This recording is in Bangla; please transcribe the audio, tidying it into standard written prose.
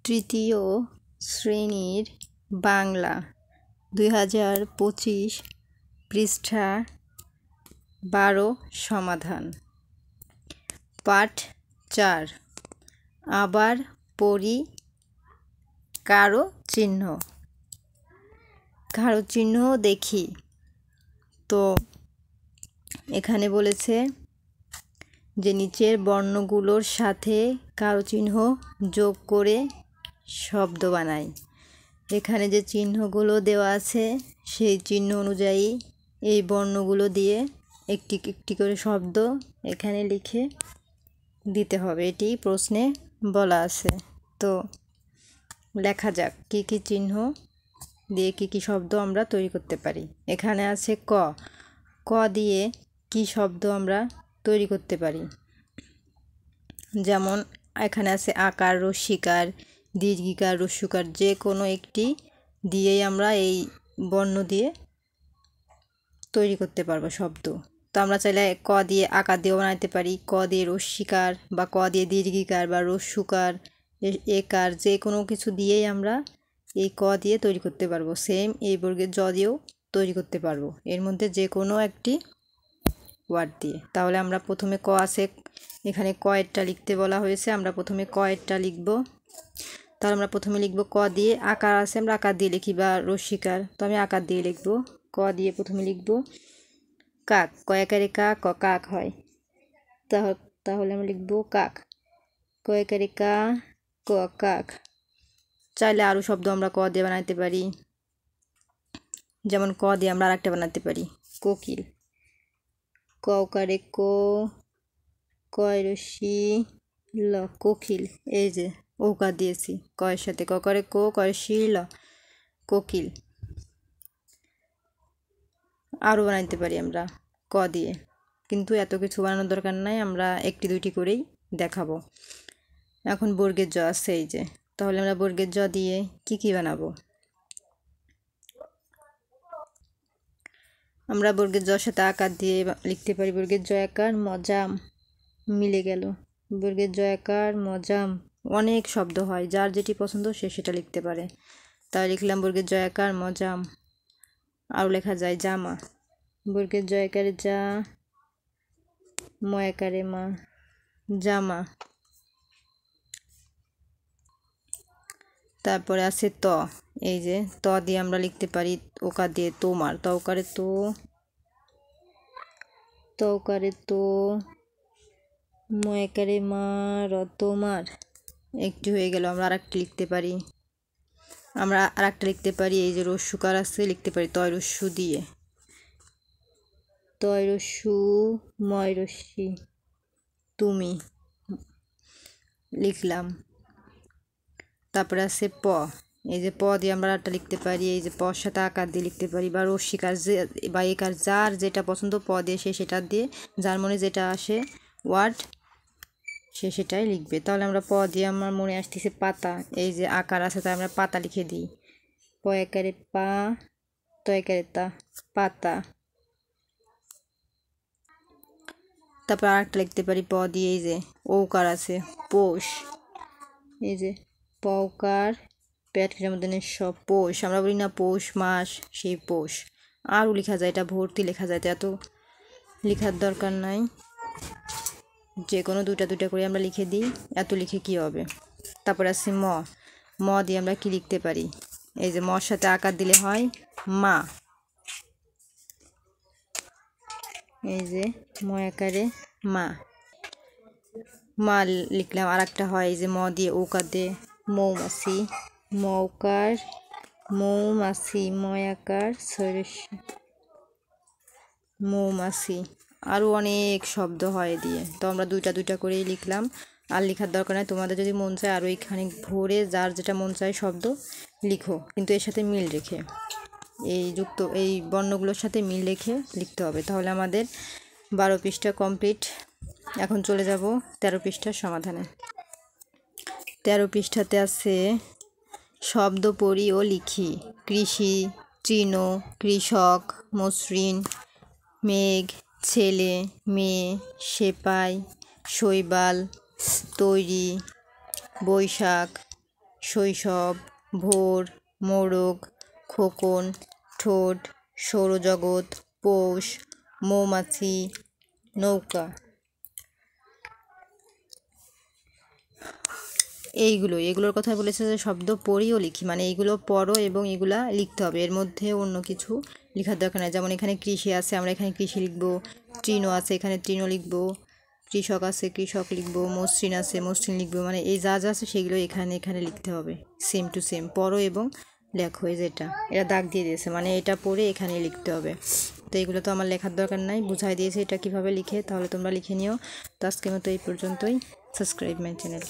তৃতীয় শ্রেণীর বাংলা 2025 পৃষ্ঠা 12 সমাধান। পাঠ 4। আবার পড়ি কারো চিহ্ন। কারো চিহ্ন দেখি। তো এখানে বলেছে যে নিচের বর্ণগুলোর সাথে কারো চিহ্ন যোগ করে শব্দ বানাই। এখানে যে চিহ্নগুলো দেওয়া আছে সেই চিহ্ন অনুযায়ী এই বর্ণগুলো দিয়ে একটি একটি করে শব্দ এখানে লিখে দিতে হবে। এটি প্রশ্নে বলা আছে। তো লেখা যাক কি কি চিহ্ন দিয়ে কি কি শব্দ আমরা তৈরি করতে পারি। এখানে আছে ক। ক দিয়ে কি শব্দ আমরা তৈরি করতে পারি, যেমন এখানে আছে আকার, রস্যিকার, দীর্ঘিকার, হ্রস্বকার, যে কোনো একটি দিয়েই আমরা এই বর্ণ দিয়ে তৈরি করতে পারবো শব্দ। তো আমরা চাইলে ক দিয়ে আকার দিয়েও বানাইতে পারি, ক দিয়ে রস্যিকার বা ক দিয়ে দীর্ঘিকার বা হ্রস্বকার, একার, যে কোনো কিছু দিয়েই আমরা এই ক দিয়ে তৈরি করতে পারবো। সেম এই বর্গের জ দিয়েও তৈরি করতে পারবো, এর মধ্যে যে কোনো একটি ওয়ার্ড দিয়ে। তাহলে আমরা প্রথমে ক আছে, এখানে কয়েরটা লিখতে বলা হয়েছে, আমরা প্রথমে কয়েরটা লিখব। তাহলে আমরা প্রথমে লিখব ক দিয়ে। আকার আছে, আমরা আকার দিয়ে লিখি, বা রস্যিকার, তো আমি আকার দিয়ে লিখব। ক দিয়ে প্রথমে লিখব কাক। কয়াকারে কাক, কাক হয়, তাহলে আমরা লিখব কাক। কয়াকারে কা, কাক। চাইলে আরও শব্দ আমরা ক দিয়ে বানাইতে পারি, যেমন ক দিয়ে আমরা আরেকটা বানাতে পারি কোকিল। কওকারে কো, কয় রস্যি ল, কোকিল। এই যে ওকার দিয়েছি কয়ের সাথে, ককারে কো, কয় রস্যি ল, কোকিল। আরও বানাইতে পারি আমরা ক দিয়ে, কিন্তু এত কিছু বানানোর দরকার নাই, আমরা একটি দুইটি করেই দেখাবো। এখন বর্গের জ আছে এই যে, তাহলে আমরা বর্গের জ দিয়ে কি কি বানাবো। আমরা বর্গের জর সাথে আকার দিয়ে লিখতে পারি। বর্গের জ আকার, মজাম, মিলে গেল। বর্গের জ আকার, মজাম। অনেক শব্দ হয়, যার যেটি পছন্দ সে সেটা লিখতে পারে। তাই লিখলাম বর্গের জ আকার, মজাম। আরও লেখা যায় জামা। বর্গের জ আকারে যা, ম আকারে মা, জামা। তারপরে আছে ত। এই যে ত দিয়ে আমরা লিখতে পারি ওকার দিয়ে তোমার। তওকারে তো, তওকারে তো, ময়কারে মা, তোমার। একটি হয়ে গেল। আমরা আরেকটি লিখতে পারি, আমরা আরেকটা লিখতে পারি এই যে হ্রস্বকার আছে, লিখতে পারি তয় রস্যু দিয়ে। তয় রস্যু, ময় রস্যি, তুমি, লিখলাম। তারপরে আছে প। এই যে প দিয়ে আমরা একটা লিখতে পারি, এই যে পর সাথে আকার দিয়ে লিখতে পারি, বা রস্যিকার যে বা একার, যার যেটা পছন্দ প দিয়ে সে সেটা দিয়ে, যার মনে যেটা আসে ওয়ার্ড সে সেটাই লিখবে। তাহলে আমরা প দিয়ে আমার মনে আসতেছে পাতা, এই যে আকার আছে তাই আমরা পাতা লিখে দিই। প একারে পা, ত একারে তা, পাতা। তারপর আরেকটা লিখতে পারি প দিয়ে, এই যে ঔকার আছে, পৌষ। এই যে পৌকার, পেট মধ্যে সব পৌষ, আমরা বলি না পৌষ মাস, সেই পৌষ। আরও লেখা যায়, এটা ভর্তি লেখা যায়, তো এত লেখার দরকার নাই, যে কোনো দুটা দুটা করে আমরা লিখে দিই, এত লিখে কি হবে। তারপর আছে ম। ম দিয়ে আমরা কি লিখতে পারি, এই যে মর সাথে আকার দিলে হয় মা। এই যে ম আকারে মা, মা লিখলাম। আর একটা হয় এই যে ম দিয়ে ওকার দিয়ে মৌমাছি, মৌকার মৌমাছি, ময়াকার মৌমাছি। আরও অনেক শব্দ হয় দিয়ে, তো আমরা দুইটা দুইটা করেই লিখলাম, আর লেখার দরকার নাই। তোমাদের যদি মন চায় আরও এইখানে ভরে যার যেটা মন চায় শব্দ লিখো, কিন্তু এর সাথে মিল রেখে, এই বর্ণগুলোর সাথে মিল রেখে লিখতে হবে। তাহলে আমাদের 12 পৃষ্ঠা কমপ্লিট। এখন চলে যাব 13 পৃষ্ঠার সমাধানে। 13 পৃষ্ঠাতে আছে শব্দ পড়ি ও লিখি। কৃষি, তৃণ, কৃষক, মসৃণ, মেঘ, ছেলে, মেয়ে, সেপাই, শৈবাল, তৈরি, বৈশাখ, শৈশব, ভোর, মোরগ, খোকন, ঠোঁট, সৌরজগৎ, পৌষ, মৌমাছি, নৌকা। এগুলোর কথা বলেছে যে শব্দ পড়িও লিখি, মানে এইগুলো পড়ো এবং এগুলা লিখতে হবে, এর মধ্যে অন্য কিছু লেখার দরকার নেই। যেমন এখানে কৃষি আছে, আমরা এখানে কৃষি লিখবো। তৃণ আছে, এখানে তৃণ লিখবো। কৃষক আছে, কৃষক লিখবো। মসৃণ আছে, মসৃণ লিখবো। মানে এই যা যা আছে সেগুলো এখানে লিখতে হবে, সেম টু সেম পড়ো এবং লেখো। এই যেটা এটা দাগ দিয়ে দিয়েছে, মানে এটা পড়ে এখানে লিখতে হবে। তো এগুলো তো আমার লেখার দরকার নাই, বুঝাই দিয়েছে এটা কীভাবে লিখে, তাহলে তোমরা লিখে নিও। তো আজকের মতো এই পর্যন্তই। Subscribe my channel.